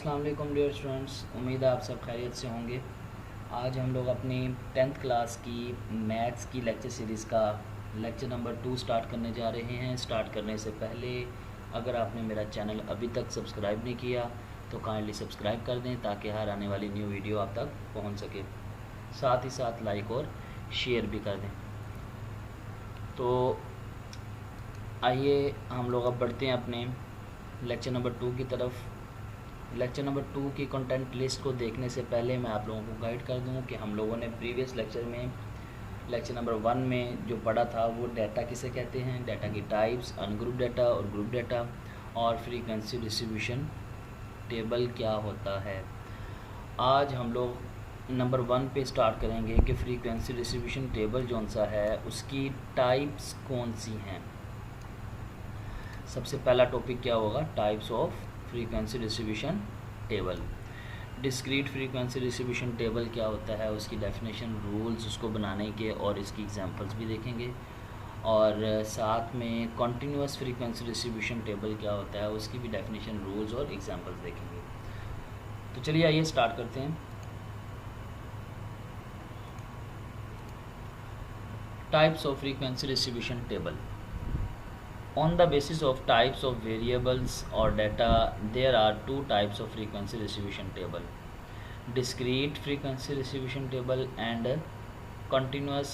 अस्सलाम वालेकुम dear students, उम्मीद है आप सब खैरियत से होंगे। आज हम लोग अपनी 10th क्लास की मैथ्स की लेक्चर सीरीज़ का लेक्चर नंबर 2 स्टार्ट करने जा रहे हैं। स्टार्ट करने से पहले अगर आपने मेरा चैनल अभी तक सब्सक्राइब नहीं किया तो काइंडली सब्सक्राइब कर दें ताकि हर आने वाली न्यू वीडियो आप तक पहुँच सके। साथ ही साथ लाइक और शेयर भी कर दें। तो आइए हम लोग अब बढ़ते हैं अपने लेक्चर नंबर 2 की तरफ। लेक्चर नंबर 2 की कंटेंट लिस्ट को देखने से पहले मैं आप लोगों को गाइड कर दूं कि हम लोगों ने प्रीवियस लेक्चर में लेक्चर नंबर 1 में जो पढ़ा था वो डाटा किसे कहते हैं, डाटा की टाइप्स, अनग्रुप डाटा और ग्रुप डाटा, और फ्रीक्वेंसी डिस्ट्रीब्यूशन टेबल क्या होता है। आज हम लोग नंबर 1 पे स्टार्ट करेंगे कि फ्रीक्वेंसी डिस्ट्रीब्यूशन टेबल जौन सा है उसकी टाइप्स कौन सी हैं। सबसे पहला टॉपिक क्या होगा, types of frequency distribution table. Discrete frequency distribution table क्या होता है, उसकी डेफिनेशन, रूल्स उसको बनाने के और इसकी एग्जांपल्स भी देखेंगे। और साथ में कॉन्टीन्यूअस फ्रीक्वेंसी डिस्ट्रीब्यूशन टेबल क्या होता है उसकी भी डेफिनेशन, रूल्स और एग्जांपल्स देखेंगे। तो चलिए आइए स्टार्ट करते हैं। Types of frequency distribution table. On the basis of types of variables or data, there are two types of frequency distribution table: discrete frequency distribution table and continuous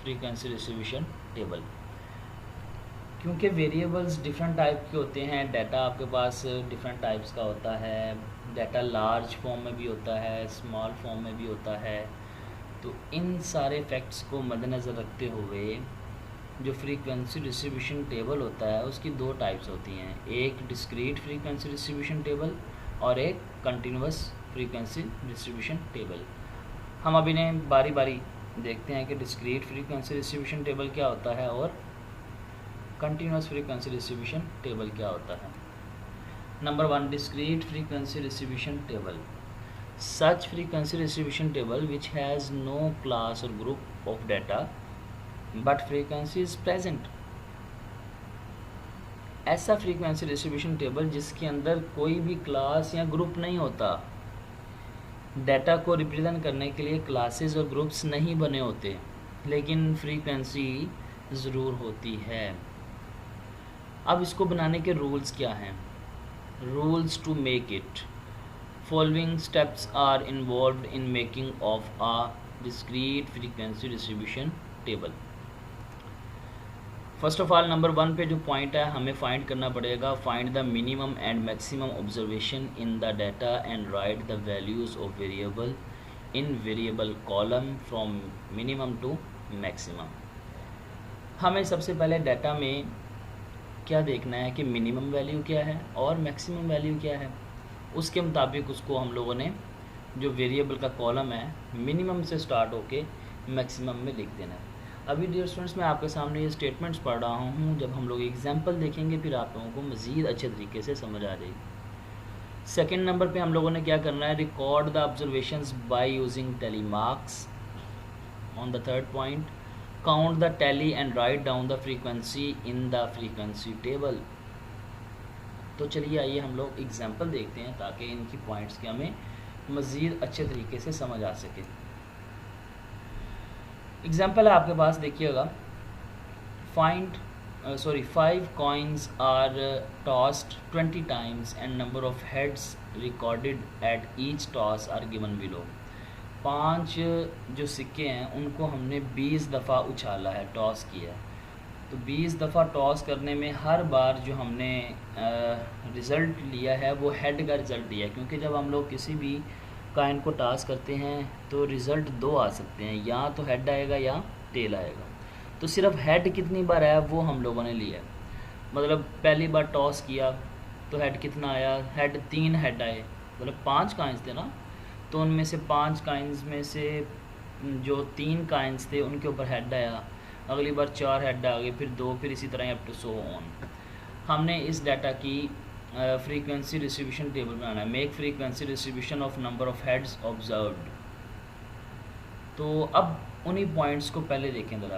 frequency distribution table। क्योंकि variables different type के होते हैं, data आपके पास different types का होता है, data large form में भी होता है, स्मॉल फॉर्म में भी होता है। तो इन सारे फैक्ट्स को मद्देनज़र रखते हुए जो फ्रीक्वेंसी डिस्ट्रीब्यूशन टेबल होता है उसकी दो टाइप्स होती हैं, एक डिस्क्रीट फ्रीक्वेंसी डिस्ट्रीब्यूशन टेबल और एक कंटिन्यूअस फ्रीक्वेंसी डिस्ट्रीब्यूशन टेबल। हम अभी ने बारी बारी देखते हैं कि डिस्क्रीट फ्रीक्वेंसी डिस्ट्रीब्यूशन टेबल क्या होता है और कंटिन्यूअस फ्रीक्वेंसी डिस्ट्रीब्यूशन टेबल क्या होता है। Number 1, discrete frequency distribution table. Such frequency distribution table which has no class और group of data but frequency is present. ऐसा फ्रीक्वेंसी डिस्ट्रीब्यूशन टेबल जिसके अंदर कोई भी क्लास या ग्रुप नहीं होता, डाटा को रिप्रेजेंट करने के लिए क्लासेस और ग्रुप्स नहीं बने होते, लेकिन फ्रीक्वेंसी ज़रूर होती है। अब इसको बनाने के रूल्स क्या हैं। Rules to make it, following steps are involved in making of a discrete frequency distribution table. First of all number 1 पे जो पॉइंट है हमें फाइंड करना पड़ेगा, find the minimum and maximum observation in the data and write the values of variable in variable column from minimum to maximum. हमें सबसे पहले data में क्या देखना है कि मिनिमम वैल्यू क्या है और मैक्सिमम वैल्यू क्या है, उसके मुताबिक उसको हम लोगों ने जो वेरिएबल का कॉलम है मिनिमम से स्टार्ट होके मैक्सिमम में लिख देना है। अभी डियर स्टूडेंट्स मैं आपके सामने ये स्टेटमेंट्स पढ़ रहा हूँ, जब हम लोग एग्जांपल देखेंगे फिर आप लोगों को मज़ीद अच्छे तरीके से समझ आ जाएगी। सेकंड नंबर पे हम लोगों ने क्या करना है, record the observations bye using tally marks. On the third point, count the tally and write down the frequency in the frequency table. तो चलिए आइए हम लोग एग्जाम्पल देखते हैं ताकि इनकी पॉइंट्स के हमें मज़ीद अच्छे तरीके से समझ आ सके। एग्जाम्पल है आपके पास, देखिएगा। 5 coins are tossed 20 times and number of heads recorded at each toss are given below। 5 जो सिक्के हैं उनको हमने 20 दफ़ा उछाला है, टॉस किया है। तो 20 दफ़ा टॉस करने में हर बार जो हमने रिज़ल्ट लिया है वो हेड का रिज़ल्ट लिया है, क्योंकि जब हम लोग किसी भी कॉइन को टॉस करते हैं तो रिज़ल्ट दो आ सकते हैं, या तो हेड आएगा या टेल आएगा। तो सिर्फ हेड कितनी बार आया वो हम लोगों ने लिया, मतलब पहली बार टॉस किया तो हेड कितना आया, हेड 3 हेड आए, मतलब 5 कॉइन्स थे ना, तो उनमें से 5 कॉइन्स में से जो 3 कॉइन्स थे उनके ऊपर हेड आया, अगली बार 4 हेड आ गए, फिर 2, फिर इसी तरह अप टू सो ऑन। हमने इस डाटा की फ्रीक्वेंसी डिस्ट्रीब्यूशन टेबल बनाना है। Make frequency distribution of number of heads observed. तो अब उन्हीं पॉइंट्स को पहले देखें ज़रा।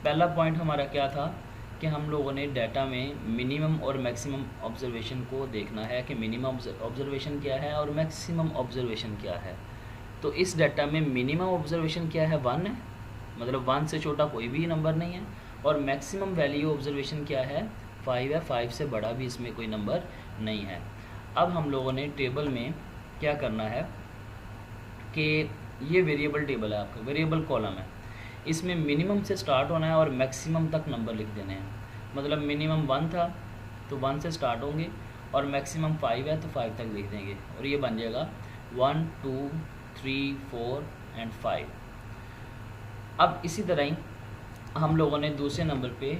पहला पॉइंट हमारा क्या था कि हम लोगों ने डाटा में मिनिमम और मैक्सिमम ऑब्जर्वेशन को देखना है कि मिनिमम ऑब्जर्वेशन क्या है और मैक्सिमम ऑब्जर्वेशन क्या है। तो इस डाटा में मिनिमम ऑब्जर्वेशन क्या है, 1 है, मतलब 1 से छोटा कोई भी नंबर नहीं है, और मैक्सिमम वैल्यू ऑब्जर्वेशन क्या है, 5 है, 5 से बड़ा भी इसमें कोई नंबर नहीं है। अब हम लोगों ने टेबल में क्या करना है कि ये वेरिएबल टेबल है, आपका वेरिएबल कॉलम है, इसमें मिनिमम से स्टार्ट होना है और मैक्सिमम तक नंबर लिख देने हैं। मतलब मिनिमम 1 था तो 1 से स्टार्ट होंगे, और मैक्सिमम 5 है तो 5 तक लिख देंगे, और ये बन जाएगा 1 2 3 4 एंड 5। अब इसी तरह ही हम लोगों ने दूसरे नंबर पे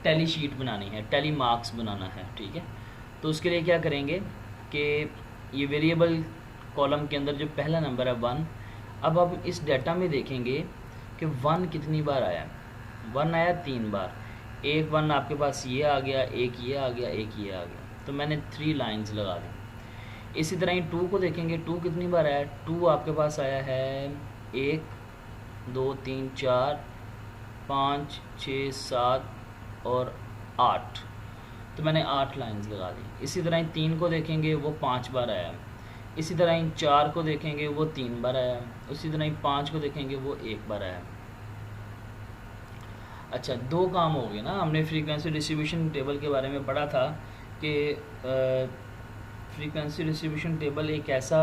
टैली शीट बनानी है, टैली मार्क्स बनाना है, ठीक है। तो उसके लिए क्या करेंगे कि ये वेरिएबल कॉलम के अंदर जो पहला नंबर है 1, अब हम इस डाटा में देखेंगे कि 1 कितनी बार आया। 1 आया 3 बार, एक 1 आपके पास ये आ गया, एक ये आ गया, एक ये आ गया, तो मैंने 3 लाइंस लगा दी। इसी तरह ही 2 को देखेंगे, 2 कितनी बार आया, 2 आपके पास आया है 1 2 3 4 5 6 7 और 8, तो मैंने 8 लाइंस लगा दी। इसी तरह ही 3 को देखेंगे, वो 5 बार आया। इसी तरह ही 4 को देखेंगे, वो 3 बार आया। उसी तरह ही 5 को देखेंगे, वो 1 बार आया। अच्छा, 2 काम हो गए ना। हमने फ्रीक्वेंसी डिस्ट्रीब्यूशन टेबल के बारे में पढ़ा था कि फ्रीक्वेंसी डिस्ट्रीब्यूशन टेबल एक ऐसा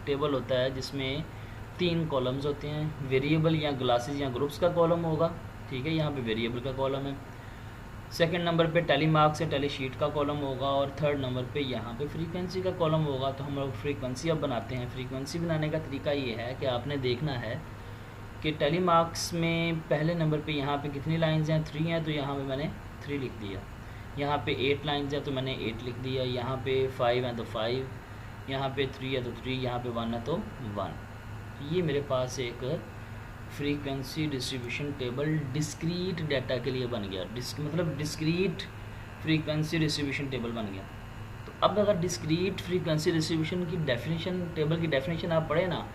टेबल होता है जिसमें 3 कॉलम्स होते हैं, वेरिएबल या क्लासेस या ग्रुप्स का कॉलम होगा, ठीक है, यहाँ पे वेरिएबल का कॉलम है। सेकंड नंबर पे टैली मार्क्स या टैली शीट का कॉलम होगा, और थर्ड नंबर पे यहाँ पे फ्रीक्वेंसी का कॉलम होगा। तो हम लोग फ्रीक्वेंसी अब बनाते हैं। फ्रीक्वेंसी बनाने का तरीका ये है कि आपने देखना है कि टैली मार्क्स में पहले नंबर पे यहाँ पे कितनी लाइंस हैं, 3 हैं, तो यहाँ पे मैंने 3 लिख दिया। यहाँ पे 8 लाइंस हैं तो मैंने 8 लिख दिया। यहाँ पे 5 हैं तो 5, यहाँ पे 3 है तो 3, यहाँ पे 1 है तो 1। ये मेरे पास एक frequency distribution table discrete data के लिए बन गया। मतलब डिस्क्रीट फ्रीक्वेंसी डिस्ट्रीब्यूशन टेबल बन गया। तो अब अगर डिस्क्रीट फ्रीक्वेंसी डिस्ट्रीब्यूशन की डेफिनेशन, टेबल की डेफिनेशन आप पढ़े ना,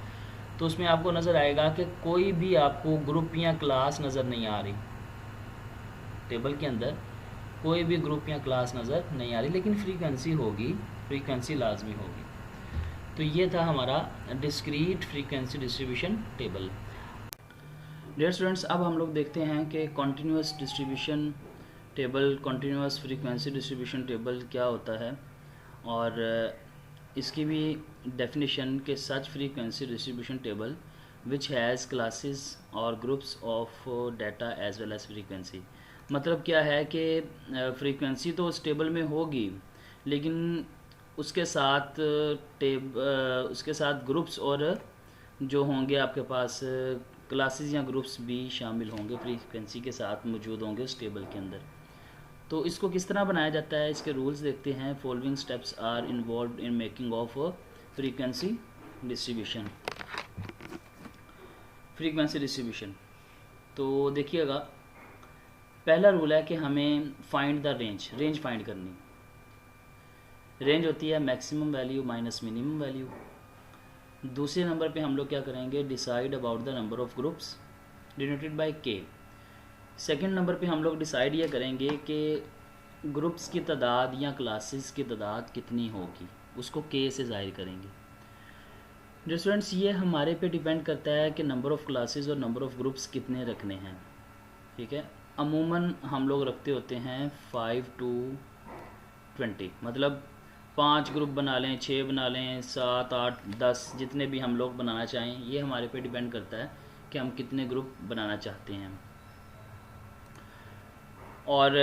तो उसमें आपको नज़र आएगा कि कोई भी आपको ग्रुप या क्लास नज़र नहीं आ रही। टेबल के अंदर कोई भी ग्रुप या क्लास नज़र नहीं आ रही, लेकिन फ्रीक्वेंसी होगी, फ्रीक्वेंसी लाजमी होगी। तो ये था हमारा discrete frequency distribution table. Dear students, अब हम लोग देखते हैं कि continuous distribution table, continuous frequency distribution table क्या होता है, और इसकी भी डेफिनेशन के such frequency distribution table which has classes और groups of data as well as frequency. मतलब क्या है कि फ्रीक्वेंसी तो उस टेबल में होगी, लेकिन उसके साथ उसके साथ ग्रुप्स और जो होंगे आपके पास क्लासेस या ग्रुप्स भी शामिल होंगे, फ्रीक्वेंसी के साथ मौजूद होंगे उस टेबल के अंदर। तो इसको किस तरह बनाया जाता है, इसके रूल्स देखते हैं। Following steps are involved in making of frequency distribution. Frequency distribution तो देखिएगा, पहला रूल है कि हमें find the range, range find करनी। रेंज होती है maximum value minus minimum value. दूसरे नंबर पे हम लोग क्या करेंगे, decide about the number of groups denoted by K. Second number पे हम लोग डिसाइड ये करेंगे कि ग्रुप्स की तादाद या क्लासेस की तादाद कितनी होगी, उसको के से ज़ाहिर करेंगे। स्टूडेंट्स, ये हमारे पे डिपेंड करता है कि नंबर ऑफ़ क्लासेस और नंबर ऑफ़ ग्रुप्स कितने रखने हैं, ठीक है। अमूमन हम लोग रखते होते हैं 5 to 20, मतलब 5 ग्रुप बना लें, 6 बना लें, 7 8 10, जितने भी हम लोग बनाना चाहें। ये हमारे पे डिपेंड करता है कि हम कितने ग्रुप बनाना चाहते हैं। और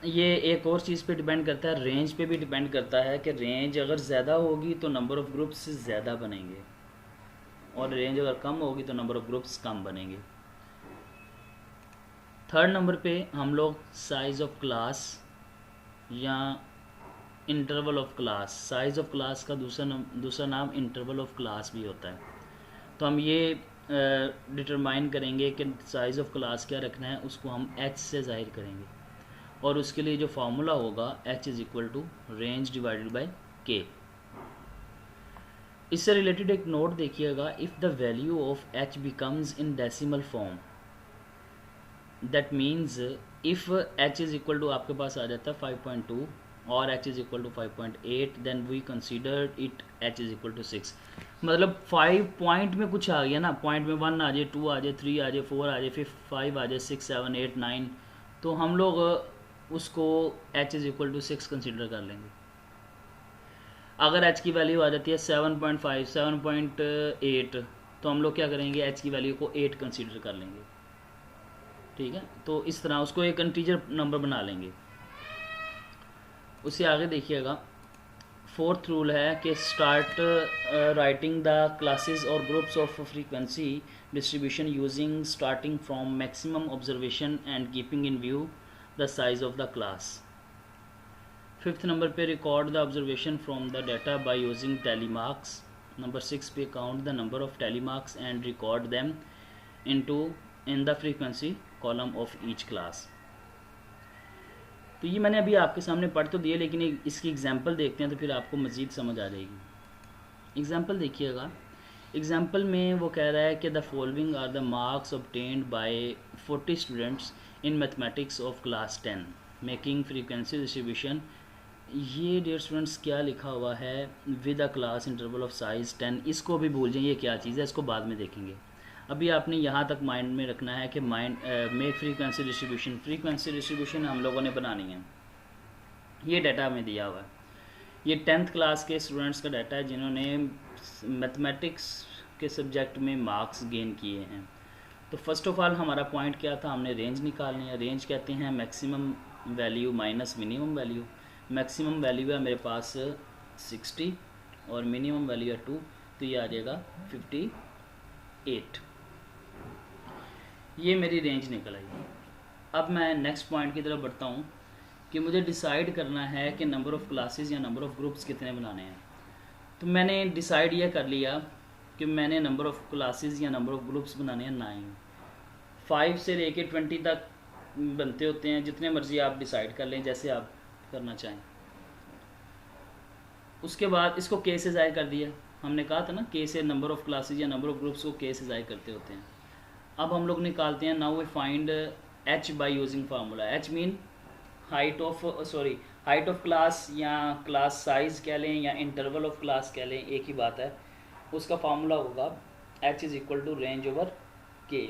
ये एक और चीज़ पे डिपेंड करता है, रेंज पे भी डिपेंड करता है कि रेंज अगर ज़्यादा होगी तो नंबर ऑफ़ ग्रुप्स ज़्यादा बनेंगे, और रेंज अगर कम होगी तो नंबर ऑफ़ ग्रुप्स कम बनेंगे। थर्ड नंबर पे हम लोग साइज़ ऑफ क्लास या interval of class, size of class का दूसरा नाम इंटरवल ऑफ क्लास भी होता है। तो हम ये डिटरमाइन करेंगे कि साइज़ ऑफ क्लास क्या रखना है, उसको हम h से ज़ाहिर करेंगे, और उसके लिए जो फार्मूला होगा h is equal to range divided by k। इससे रिलेटेड एक नोट देखिएगा, if the value of h becomes in decimal form, that means if h is equal to आपके पास आ जाता है 5.2 और h is equal to 5.8, then we consider it h is equal to 6। मतलब 5 पॉइंट में कुछ आ गया ना, पॉइंट में 1 आ जाए, 2 आ जाए, 3 आ जाए, 4 आ जाए, फिर 5 आ जाए, 6 7 8 9, तो हम लोग उसको h is equal to 6 consider कर लेंगे। अगर h की वैल्यू आ जाती है 7.5 7.8, तो हम लोग क्या करेंगे, h की वैल्यू को 8 कंसिडर कर लेंगे। ठीक है, तो इस तरह उसको एक इंटीजर नंबर बना लेंगे। उससे आगे देखिएगा, फोर्थ रूल है कि स्टार्ट राइटिंग द क्लासेस और groups of frequency distribution using starting from maximum observation and keeping in view the size of the class. Fifth number पे record the observation from the data by using tally marks. Number 6 पे count the number of tally marks and record them in the frequency column of each class. तो ये मैंने अभी आपके सामने पढ़ तो दिए, लेकिन इसकी एग्जांपल देखते हैं तो फिर आपको मज़ीद समझ आ जाएगी। एग्जांपल देखिएगा, एग्जांपल में वो कह रहा है कि the following are the marks obtained by 40 students in mathematics of class 10 making frequency distribution. ये डियर स्टूडेंट्स क्या लिखा हुआ है, with a class interval of size 10, इसको भी भूल जाइए क्या चीज़ है, इसको बाद में देखेंगे। अभी आपने यहाँ तक माइंड में रखना है कि मेक फ्रीक्वेंसी डिस्ट्रीब्यूशन हम लोगों ने बनानी है। ये डाटा हमें दिया हुआ है, ये 10th क्लास के स्टूडेंट्स का डाटा है जिन्होंने मैथमेटिक्स के सब्जेक्ट में मार्क्स गेन किए हैं। तो फर्स्ट ऑफ ऑल हमारा पॉइंट क्या था, हमने रेंज निकालनी है। रेंज कहते हैं maximum value minus minimum value. Maximum value है मेरे पास 60 और मिनिमम वैल्यू है 2, तो ये आ जाएगा 58। ये मेरी रेंज निकल आई। अब मैं नेक्स्ट पॉइंट की तरफ बढ़ता हूँ कि मुझे डिसाइड करना है कि नंबर ऑफ़ क्लासेस या नंबर ऑफ़ ग्रुप्स कितने बनाने हैं। तो मैंने डिसाइड यह कर लिया कि मैंने नंबर ऑफ़ क्लासेस या नंबर ऑफ़ ग्रुप्स बनाने हैं 9। 5 से लेके 20 तक बनते होते हैं, जितने मर्जी आप डिसाइड कर लें जैसे आप करना चाहें। उसके बाद इसको के से ज़ाहिर कर दिया। हमने कहा था ना, के से नंबर ऑफ़ क्लासेस या नंबर ऑफ़ ग्रुप्स को के से ज़ाहिर करते होते हैं। अब हम लोग निकालते हैं, now we find H by using formula. H mean height of class या क्लास साइज़ कह लें या इंटरवल ऑफ क्लास कह लें, एक ही बात है। उसका फार्मूला होगा H is equal to range over K.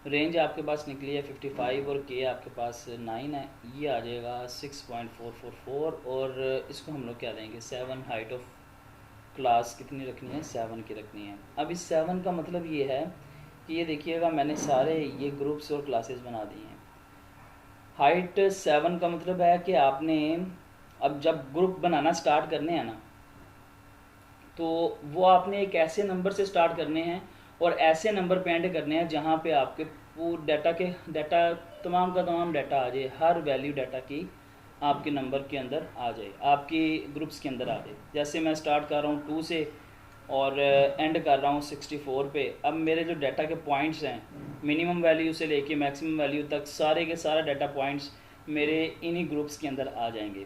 रेंज आपके पास निकली है 55 और के आपके पास 9 है, ये आ जाएगा 6.444। और इसको हम लोग क्या देंगे, 7। हाइट ऑफ क्लास कितनी रखनी है, 7 की रखनी है। अब इस 7 का मतलब ये है कि ये देखिएगा मैंने सारे ये ग्रुप्स और क्लासेस बना दिए हैं। हाइट 7 का मतलब है कि आपने अब जब ग्रुप बनाना स्टार्ट करने हैं ना, तो वो आपने एक ऐसे नंबर से स्टार्ट करने हैं और ऐसे नंबर पे एंड करने हैं जहाँ पे आपके पूरे डाटा तमाम का तमाम डाटा आ जाए, हर वैल्यू डाटा की आपके नंबर के अंदर आ जाए, आपकी ग्रुप्स के अंदर आ जाए। जैसे मैं स्टार्ट कर रहा हूँ 2 से और एंड कर रहा हूँ 64 पे। अब मेरे जो डाटा के पॉइंट्स हैं, मिनिमम वैल्यू से लेके मैक्सिमम वैल्यू तक सारे के सारे डाटा पॉइंट्स मेरे इन्हीं ग्रुप्स के अंदर आ जाएंगे।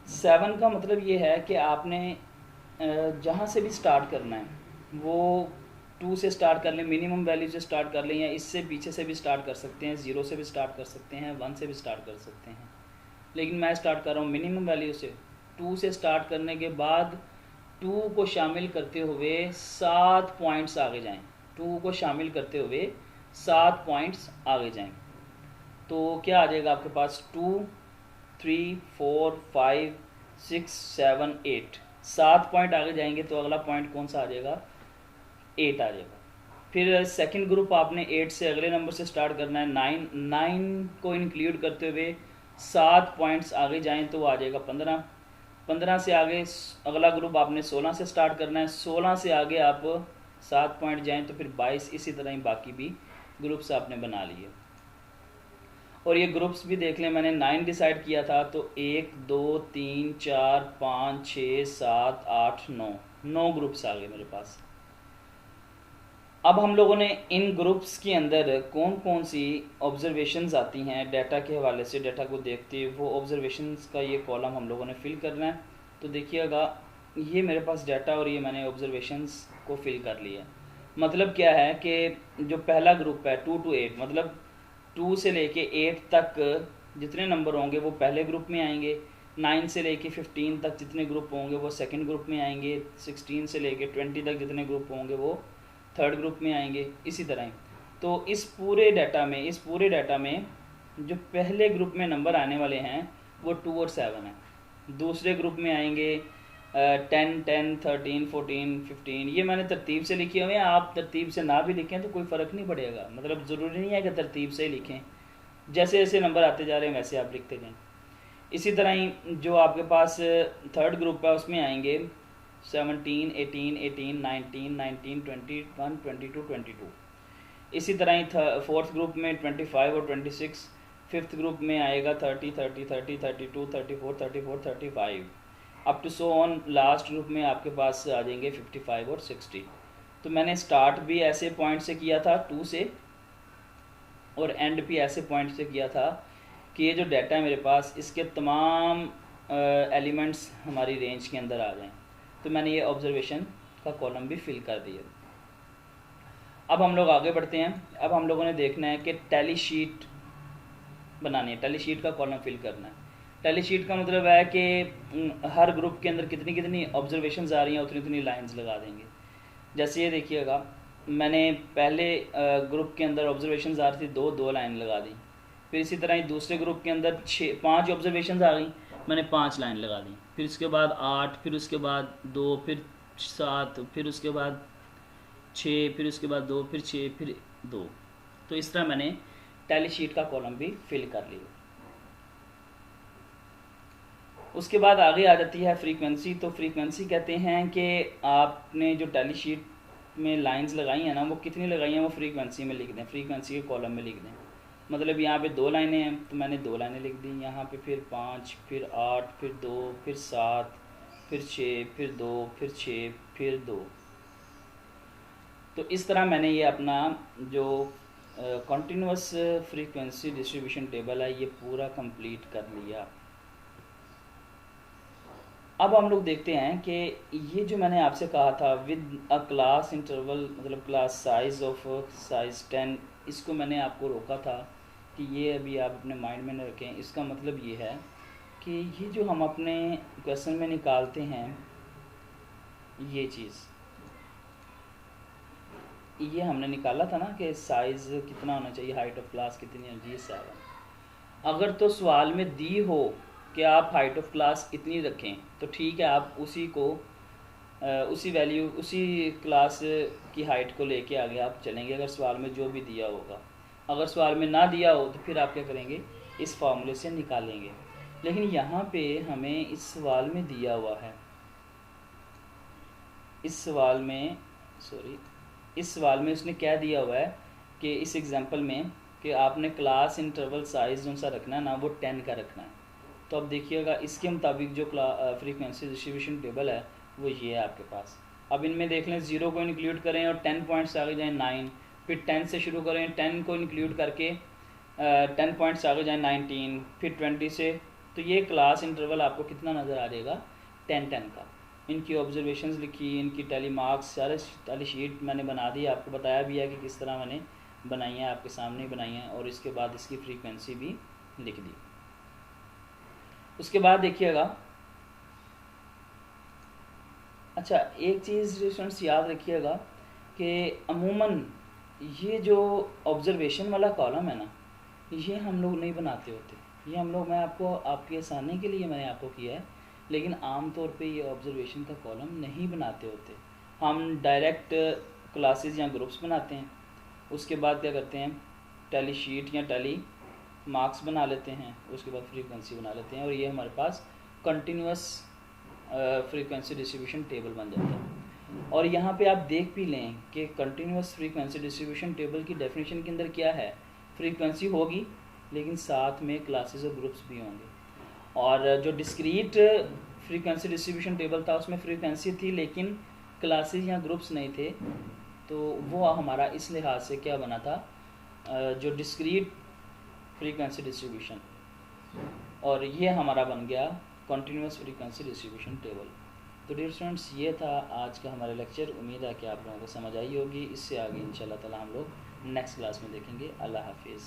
7 का मतलब ये है कि आपने जहाँ से भी स्टार्ट करना है वो 2 से स्टार्ट कर लें, मिनिमम वैल्यू से स्टार्ट कर लें, या इससे पीछे से भी स्टार्ट कर सकते हैं, 0 से भी स्टार्ट कर सकते हैं, 1 से भी स्टार्ट कर सकते हैं। लेकिन मैं स्टार्ट कर रहा हूँ मिनिमम वैल्यू से। 2 से स्टार्ट करने के बाद 2 को शामिल करते हुए 7 पॉइंट्स आगे जाएं। 2 को शामिल करते हुए 7 पॉइंट्स आगे जाएं, तो क्या आ जाएगा आपके पास 2 3 4 5 6 7 8। 7 पॉइंट आगे जाएंगे तो अगला पॉइंट कौन सा आ जाएगा, 8 आ जाएगा। फिर सेकंड ग्रुप आपने 8 से अगले नंबर से स्टार्ट करना है। 9 को इंक्लूड करते हुए 7 पॉइंट्स आगे जाएं तो आ जाएगा 15। 15 से आगे अगला ग्रुप आपने 16 से स्टार्ट करना है। 16 से आगे आप 7 पॉइंट जाएं तो फिर 22। इसी तरह ही बाकी भी ग्रुप्स आपने बना लिए। और ये ग्रुप्स भी देख लें, मैंने 9 डिसाइड किया था, तो 1 2 3 4 5 6 7 8 9 ग्रुप्स आ गए मेरे पास। अब हम लोगों ने इन ग्रुप्स के अंदर कौन कौन सी ऑब्जर्वेशंस आती हैं डाटा के हवाले से, डाटा को देखते हुए वो ऑब्जर्वेशंस का ये कॉलम हम लोगों ने फिल करना है। तो देखिएगा ये मेरे पास डाटा और ये मैंने ऑब्जर्वेशंस को फिल कर लिया। मतलब क्या है कि जो पहला ग्रुप है 2 to 8, मतलब 2 से लेके 8 तक जितने नंबर होंगे वो पहले ग्रुप में आएंगे। 9 से लेके 15 तक जितने ग्रुप होंगे वो सेकंड ग्रुप में आएंगे। 16 से लेके 20 तक जितने ग्रुप होंगे वो थर्ड ग्रुप में आएंगे, इसी तरह ही। तो इस पूरे डाटा में जो पहले ग्रुप में नंबर आने वाले हैं वो 2 और 7 हैं। दूसरे ग्रुप में आएंगे 10, 10, 13, 14, 15। ये मैंने तरतीब से लिखे हुए हैं, आप तरतीब से ना भी लिखें तो कोई फ़र्क नहीं पड़ेगा, मतलब ज़रूरी नहीं है कि तरतीब से ही लिखें, जैसे जैसे नंबर आते जा रहे हैं वैसे आप लिखते जाएं। इसी तरह ही जो आपके पास थर्ड ग्रुप है उसमें आएंगे 17, 18, 18, 19, 19, 21, 22, 22। इसी तरह ही फोर्थ ग्रुप में 25 और 26। फिफ्थ ग्रुप में आएगा 30, 30, 30, 32, 34, 34, 35 up to so on. Last group में आपके पास आ जाएंगे 55 और 60। तो मैंने स्टार्ट भी ऐसे पॉइंट से किया था 2 से, और एंड भी ऐसे पॉइंट से किया था कि ये जो डाटा है मेरे पास इसके तमाम एलिमेंट्स हमारी रेंज के अंदर आ जाएं। तो मैंने ये ऑब्जर्वेशन का कॉलम भी फिल कर दिया। अब हम लोग आगे बढ़ते हैं। अब हम लोगों ने देखना है कि टैली शीट बनानी है, टैली शीट का कॉलम फिल करना है। टैली शीट का मतलब है कि हर ग्रुप के अंदर कितनी कितनी ऑब्जर्वेशंस आ रही हैं उतनी उतनी लाइंस लगा देंगे। जैसे ये देखिएगा, मैंने पहले ग्रुप के अंदर ऑब्जर्वेशंस आ रही थी 2 लाइन लगा दी। फिर इसी तरह ही दूसरे ग्रुप के अंदर 5 ऑब्जर्वेशंस आ गई, मैंने 5 लाइन लगा दी। फिर उसके बाद 8, फिर उसके बाद 2, फिर 7, फिर उसके बाद 6, फिर उसके बाद 2, फिर 6, फिर 2। तो इस तरह मैंने टैली शीट का कॉलम भी फिल कर लिया। उसके बाद आगे आ जाती है फ्रीक्वेंसी। तो फ्रीक्वेंसी कहते हैं कि आपने जो टैली शीट में लाइंस लगाई हैं ना वो कितनी लगाई हैं वो फ्रीक्वेंसी में लिख दें, फ्रीक्वेंसी के कॉलम में लिख दें। मतलब यहाँ पे 2 लाइनें हैं तो मैंने 2 लाइनें लिख दी, यहाँ पे फिर 5, फिर 8, फिर 2, फिर 7, फिर 6, फिर 2, फिर 6, फिर 2। तो इस तरह मैंने ये अपना जो कंटिन्यूअस फ्रीक्वेंसी डिस्ट्रीब्यूशन टेबल है ये पूरा कंप्लीट कर लिया। अब हम लोग देखते हैं कि ये जो मैंने आपसे कहा था विद अ क्लास इंटरवल, मतलब क्लास साइज ऑफ साइज 10, इसको मैंने आपको रोका था कि ये अभी आप अपने माइंड में न रखें। इसका मतलब ये है कि ये जो हम अपने क्वेश्चन में निकालते हैं ये चीज़, ये हमने निकाला था ना कि साइज़ कितना होना चाहिए, हाइट ऑफ क्लास कितनी होनी चाहिए, 7। अगर तो सवाल में दी हो कि आप हाइट ऑफ क्लास इतनी रखें तो ठीक है, आप उसी को उसी वैल्यू उसी क्लास की हाइट को लेके आगे आप चलेंगे अगर सवाल में जो भी दिया होगा। अगर सवाल में ना दिया हो तो फिर आप क्या करेंगे, इस फार्मूले से निकालेंगे। लेकिन यहाँ पे हमें इस सवाल में दिया हुआ है, इस सवाल में उसने क्या दिया हुआ है कि इस एग्जांपल में कि आपने क्लास इंटरवल साइज जो सा रखना है ना वो 10 का रखना है। तो अब देखिएगा इसके मुताबिक जो फ्रीक्वेंसी डिस्ट्रीब्यूशन टेबल है वो ये है आपके पास। अब इनमें देख लें, 0 को इंक्लूड करें और 10 पॉइंट्स आगे जाएँ 9, फिर 10 से शुरू करें, 10 को इंक्लूड करके 10 पॉइंट्स आगे जाएँ 19, फिर 20 से। तो ये क्लास इंटरवल आपको कितना नज़र आ जाएगा, 10 का। इनकी ऑब्जर्वेशंस लिखी, इनकी टैली मार्क्स, सारे टैली शीट मैंने बना दी, आपको बताया भी है कि किस तरह मैंने बनाई है, आपके सामने ही बनाई है, और इसके बाद इसकी फ्रीक्वेंसी भी लिख दी। उसके बाद देखिएगा, अच्छा एक चीज़ स्टूडेंट्स याद रखिएगा कि अमूमन ये जो ऑब्जर्वेशन वाला कॉलम है ना ये हम लोग नहीं बनाते होते, ये हम लोग, मैं आपको आपकी आसानी के लिए मैंने आपको किया है, लेकिन आम तौर पे ये ऑब्जर्वेशन का कॉलम नहीं बनाते होते। हम डायरेक्ट क्लासेस या ग्रुप्स बनाते हैं, उसके बाद क्या करते हैं, टैली शीट या टैली मार्क्स बना लेते हैं, उसके बाद फ्रीक्वेंसी बना लेते हैं, और ये हमारे पास कंटिन्यूअस फ्रीक्वेंसी डिस्ट्रीब्यूशन टेबल बन जाता है। और यहाँ पे आप देख भी लें कि कंटिन्यूअस फ्रीक्वेंसी डिस्ट्रीब्यूशन टेबल की डेफिनेशन के अंदर क्या है, फ्रीक्वेंसी होगी लेकिन साथ में क्लासेस और ग्रुप्स भी होंगे। और जो डिस्क्रीट फ्रीक्वेंसी डिस्ट्रीब्यूशन टेबल था उसमें फ्रीक्वेंसी थी लेकिन क्लासेस या ग्रुप्स नहीं थे, तो वो हमारा इस लिहाज से क्या बना था, जो डिस्क्रीट फ्रीक्वेंसी डिस्ट्रीब्यूशन, और ये हमारा बन गया कंटिन्यूअस फ्रीक्वेंसी डिस्ट्रीब्यूशन टेबल। तो डियर स्टूडेंट्स, ये था आज का हमारा लेक्चर। उम्मीद है कि आप लोगों को समझ आई होगी। इससे आगे इंशाल्लाह ताला हम लोग नेक्स्ट क्लास में देखेंगे। अल्लाह हाफिज़।